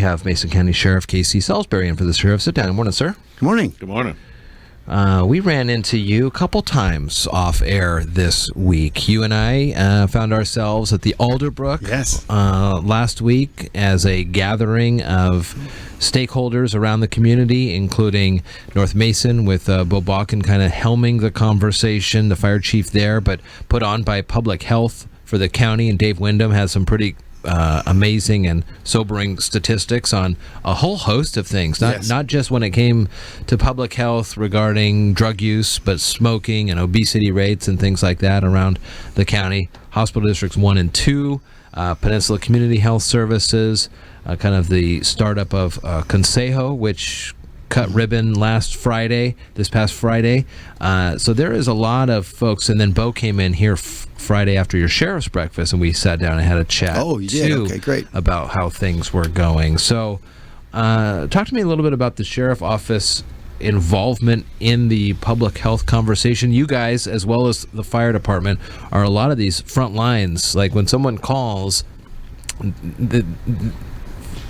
have Mason County Sheriff Casey Salisbury in for the Sheriff Sit Down. Good morning, sir. Good morning. Good morning. We ran into you a couple times off air this week. You and I found ourselves at the Alderbrook last week as a gathering of stakeholders around the community, including North Mason with Bo Bakken kind of helming the conversation, the fire chief there, but put on by Public Health for the county, and Dave Wyndham has some pretty amazing and sobering statistics on a whole host of things, not just when it came to public health regarding drug use, but smoking and obesity rates and things like that around the county. Hospital Districts 1 and 2, Peninsula Community Health Services, kind of the startup of Consejo, which cut ribbon this past Friday. So there is a lot of folks, and then Bo came in here Friday after your sheriff's breakfast, and we sat down and had a chat. Oh, you did? Okay, great. About how things were going. So talk to me a little bit about the sheriff office involvement in the public health conversation. You guys, as well as the fire department, are a lot of these front lines. Like when someone calls,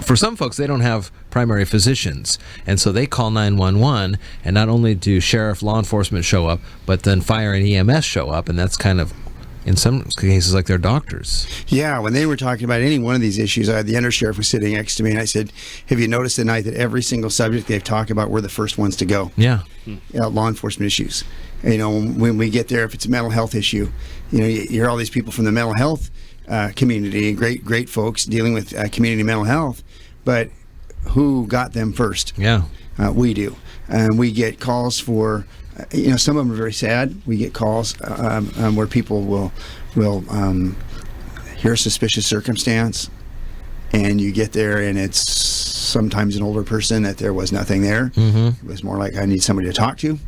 for some folks, they don't have primary physicians, and so they call 911, and not only do sheriff, law enforcement show up, but then fire and EMS show up, and that's kind of, in some cases, like they're doctors. Yeah, when they were talking about any one of these issues, the undersheriff was sitting next to me, and I said, have you noticed tonight that every single subject they've talked about, we're the first ones to go? Yeah. Law enforcement issues. When we get there, if it's a mental health issue, you hear all these people from the mental health community, great folks dealing with community mental health, but who got them first? Yeah. We do. We get calls for, some of them are very sad. We get calls where people will hear a suspicious circumstance, and you get there and it's sometimes an older person that there was nothing there. Mm-hmm. It was more like, I need somebody to talk to.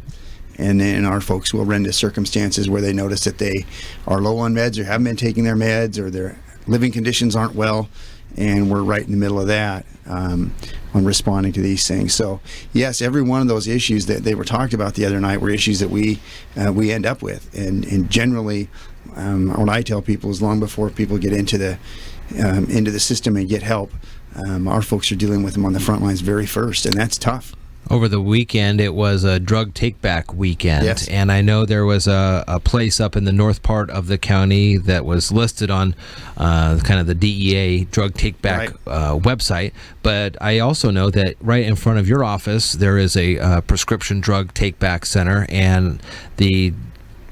And then our folks will run into circumstances where they notice that they are low on meds or haven't been taking their meds, or their living conditions aren't well. And we're right in the middle of that when responding to these things. So, yes, every one of those issues that they were talked about the other night were issues that we end up with. And generally, what I tell people is long before people get into the system and get help, our folks are dealing with them on the front lines very first, and that's tough. Over the weekend, it was a drug take-back weekend, yes. And I know there was a place up in the north part of the county that was listed on kind of the DEA drug take-back website, but I also know that right in front of your office, there is a prescription drug take-back center, and the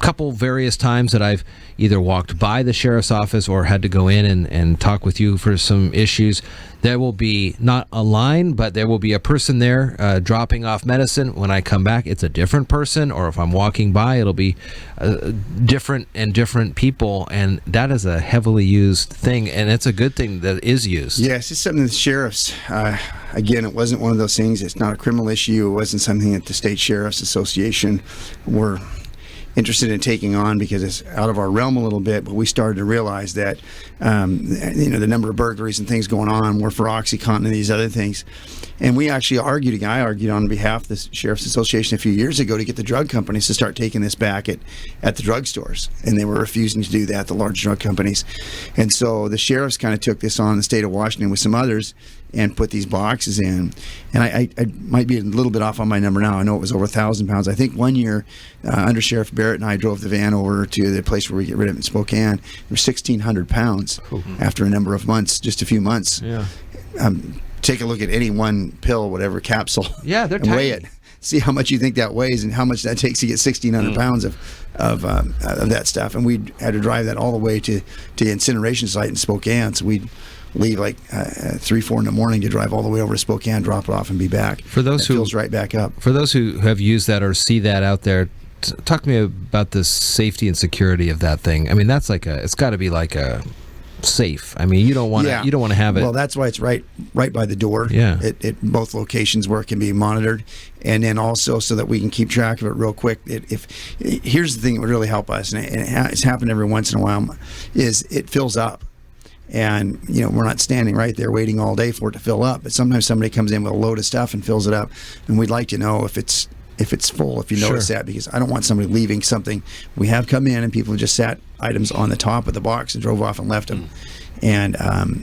couple various times that I've either walked by the sheriff's office or had to go in and talk with you for some issues, there will be not a line, but there will be a person there dropping off medicine. When I come back, it's a different person, or if I'm walking by, it'll be different people, and that is a heavily used thing, and it's a good thing that it is used. Yes, it's something that the sheriffs, again, it wasn't one of those things, it's not a criminal issue, it wasn't something that the State Sheriff's Association were interested in taking on because it's out of our realm a little bit, but we started to realize that the number of burglaries and things going on were for OxyContin and these other things. And I argued on behalf of the Sheriff's Association a few years ago to get the drug companies to start taking this back at the drugstores, and they were refusing to do that, the large drug companies. And so the sheriffs kind of took this on, the state of Washington with some others, and put these boxes in. And I might be a little bit off on my number now. I know it was over 1,000 pounds. I think one year, Under Sheriff Barrett and I drove the van over to the place where we get rid of it in Spokane. There were 1,600 pounds after a number of months, just a few months. Yeah. Take a look at any one pill, whatever capsule, they're and tiny. weigh it. See how much you think that weighs and how much that takes to get 1,600 pounds of that stuff. And we had to drive that all the way to the incineration site in Spokane. So we'd leave like 3-4 in the morning to drive all the way over to Spokane, drop it off, and be back. For those who fills right back up. For those who have used that or see that out there, talk to me about the safety and security of that thing. I mean, that's it's got to be like a safe. I mean, you don't want to have it. Well, that's why it's right by the door. Yeah. At both locations where it can be monitored, and then also so that we can keep track of it real quick. Here's the thing that would really help us, and it's happened every once in a while, is it fills up. And, we're not standing right there waiting all day for it to fill up. But sometimes somebody comes in with a load of stuff and fills it up. And we'd like to know if it's full, if you notice that, because I don't want somebody leaving something. We have come in and people have just sat items on the top of the box and drove off and left them. and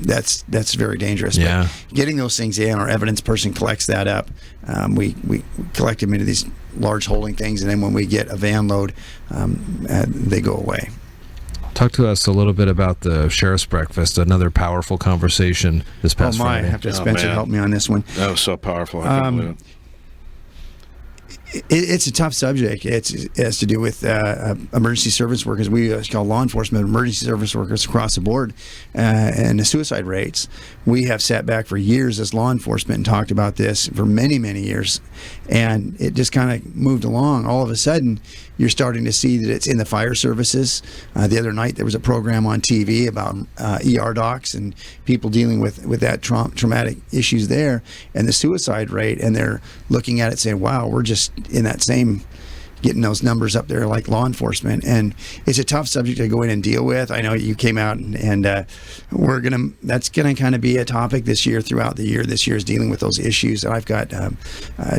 that's very dangerous. Yeah. But getting those things in, our evidence person collects that up. We collect them into these large holding things, and then when we get a van load, they go away. Talk to us a little bit about the Sheriff's Breakfast, another powerful conversation this past Friday. I have to Spencer help me on this one. That was so powerful. I couldn't believe it. It's a tough subject. It has to do with emergency service workers. We call law enforcement emergency service workers across the board, and the suicide rates. We have sat back for years as law enforcement and talked about this for many, many years, and it just kind of moved along. All of a sudden, you're starting to see that it's in the fire services. The other night, there was a program on TV about ER docs and people dealing with that traumatic issues there, and the suicide rate, and they're looking at it saying, wow, we're just in that same, getting those numbers up there like law enforcement. And it's a tough subject to go in and deal with. I know you came out and that's gonna kind of be a topic this year, throughout the year. This year is dealing with those issues. I've got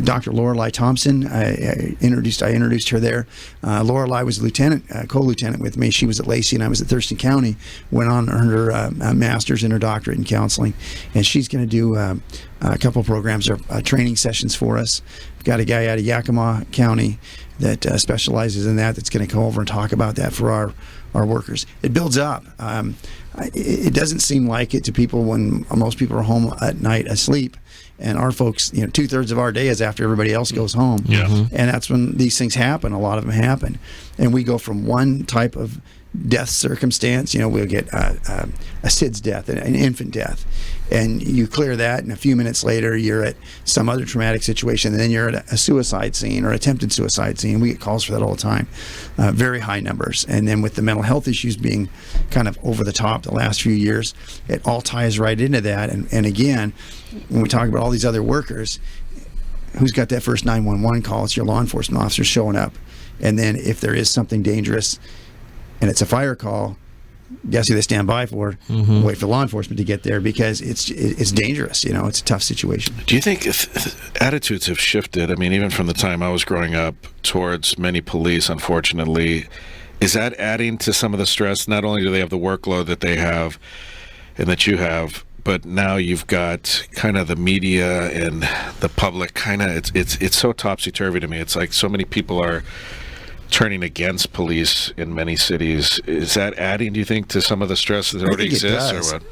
Dr. Lorelei Thompson. I introduced her there. Lorelei was a co-lieutenant with me. She was at Lacey and I was at Thurston County. Went on, earned her master's and her doctorate in counseling, and she's going to do a couple of programs or training sessions for us. We've got a guy out of Yakima County that specializes in that, that's going to come over and talk about that for our workers. It builds up. It doesn't seem like it to people when most people are home at night asleep, and our folks, 2/3 of our day is after everybody else goes home. Yeah. And that's when these things happen. A lot of them happen, and we go from one type of death circumstance. We'll get a SIDS death, an infant death, and you clear that, and a few minutes later you're at some other traumatic situation, and then you're at a suicide scene or attempted suicide scene. We get calls for that all the time, very high numbers. And then with the mental health issues being kind of over the top the last few years, it all ties right into that. And again, when we talk about all these other workers, who's got that first 911 call? It's your law enforcement officer showing up. And then if there is something dangerous and it's a fire call, guess who they stand by for? Mm-hmm. Wait for law enforcement to get there, because it's dangerous. It's a tough situation. Do you think if attitudes have shifted? I mean, even from the time I was growing up towards many police, unfortunately, is that adding to some of the stress? Not only do they have the workload that they have and that you have, but now you've got kind of the media and the public kind of, it's so topsy-turvy to me. It's like so many people are turning against police in many cities. Is that adding, do you think, to some of the stress that already exists, or what?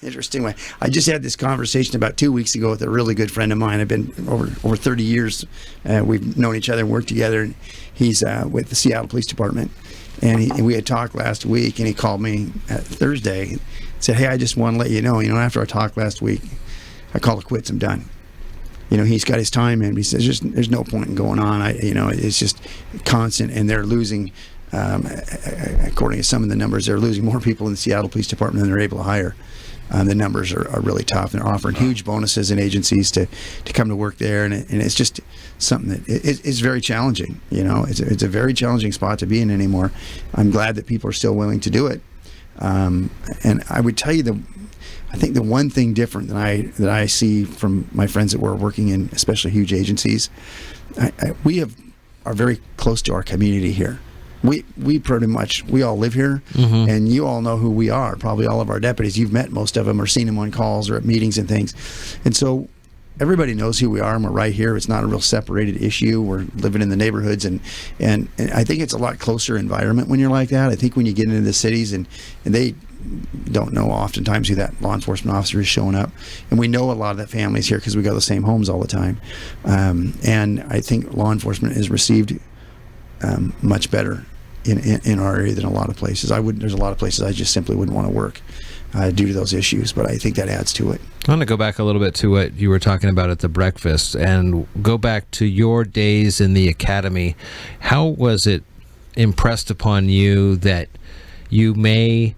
Interesting way. I just had this conversation about 2 weeks ago with a really good friend of mine. I've been over 30 years. We've known each other and worked together. And he's with the Seattle Police Department. And we had talked last week, and he called me Thursday and said, hey, I just want to let you know, after our talk last week, I call it quits. I'm done. He's got his time in. He says, there's no point in going on. It's just constant, and they're losing, according to some of the numbers, they're losing more people in the Seattle Police Department than they're able to hire. The numbers are really tough, and they're offering huge bonuses in agencies to come to work there, and it's just something that it's very challenging. It's a very challenging spot to be in anymore. I'm glad that people are still willing to do it, and I would tell you I think the one thing different that I see from my friends that were working in especially huge agencies, we are very close to our community here. We pretty much, we all live here, mm-hmm. and you all know who we are. Probably all of our deputies. You've met most of them or seen them on calls or at meetings and things. And so everybody knows who we are, and we're right here. It's not a real separated issue. We're living in the neighborhoods, and I think it's a lot closer environment when you're like that. I think when you get into the cities and they don't know oftentimes who that law enforcement officer is showing up, and we know a lot of that family's here because we go to the same homes all the time, and I think law enforcement is received much better in our area than a lot of places. There's a lot of places I just simply wouldn't want to work due to those issues, but I think that adds to it. I want to go back a little bit to what you were talking about at the breakfast and go back to your days in the academy. How was it impressed upon you that you may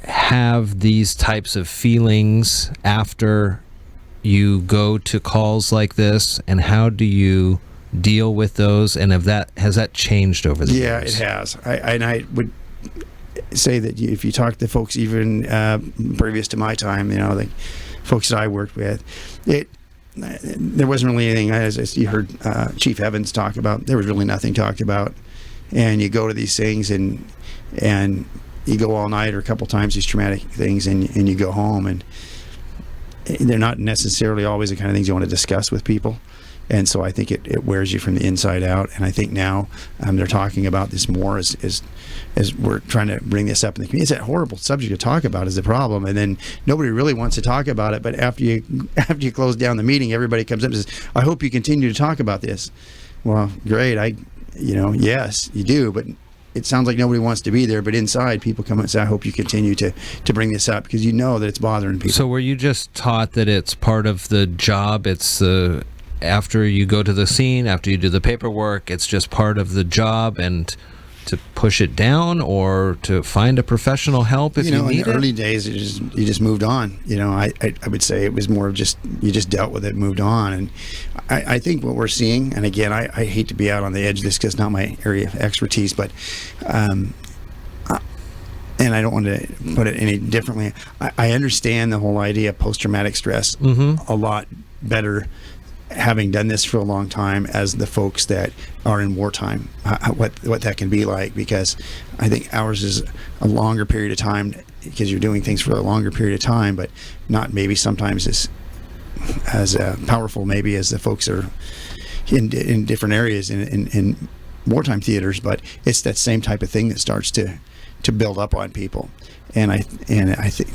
have these types of feelings after you go to calls like this, and how do you deal with those, and has that changed over the years? Yeah, it has. I would say that if you talk to folks even previous to my time, the folks that I worked with, there wasn't really anything, as you heard Chief Evans talk about, there was really nothing talked about. And you go to these things and you go all night or a couple times these traumatic things, and you go home, and they're not necessarily always the kind of things you want to discuss with people. And so I think it wears you from the inside out. And I think now they're talking about this more as we're trying to bring this up in the community. It's a horrible subject to talk about is the problem. And then nobody really wants to talk about it. But after you close down the meeting, everybody comes up and says, I hope you continue to talk about this. Well, great. Yes, you do. But it sounds like nobody wants to be there, but inside people come and say, I hope you continue to bring this up, because you know that it's bothering people. So were you just taught that it's part of the job? It's after you go to the scene, after you do the paperwork, it's just part of the job, and to push it down or to find a professional help if you need it? In the early days, you just moved on. I would say it was more of just, you just dealt with it, moved on. And I think what we're seeing, and again, I hate to be out on the edge of this because it's not my area of expertise, but and I don't want to put it any differently. I understand the whole idea of post-traumatic stress a lot better, having done this for a long time, as the folks that are in wartime, what that can be like, because I think ours is a longer period of time, because you're doing things for a longer period of time, but not maybe sometimes as powerful maybe as the folks are in different areas in wartime theaters. But it's that same type of thing that starts to build up on people. And I think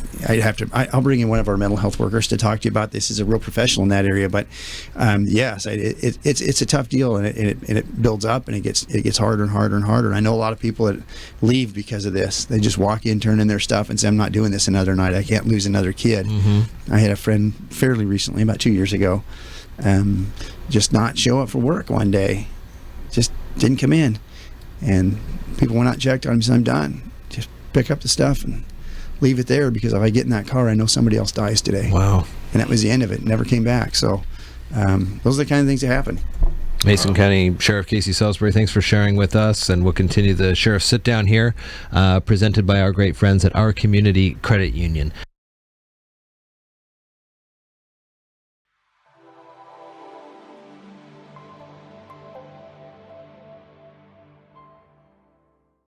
I'll bring in one of our mental health workers to talk to you about this. Is a real professional in that area, but yes, it's a tough deal, and it builds up, and it gets harder and harder and harder. And I know a lot of people that leave because of this. They just walk in, turn in their stuff, and say, "I'm not doing this another night. I can't lose another kid." I had a friend fairly recently, about 2 years ago, just not show up for work one day, just didn't come in, and people went out and checked on him and said, "I'm done. Just pick up the stuff and leave it there, because if I get in that car, I know somebody else dies today." Wow. And that was the end of it. Never came back. So those are the kind of things that happen. Mason County Sheriff Casey Salisbury, thanks for sharing with us, and we'll continue the Sheriff's Sit Down here, presented by our great friends at Our Community Credit Union.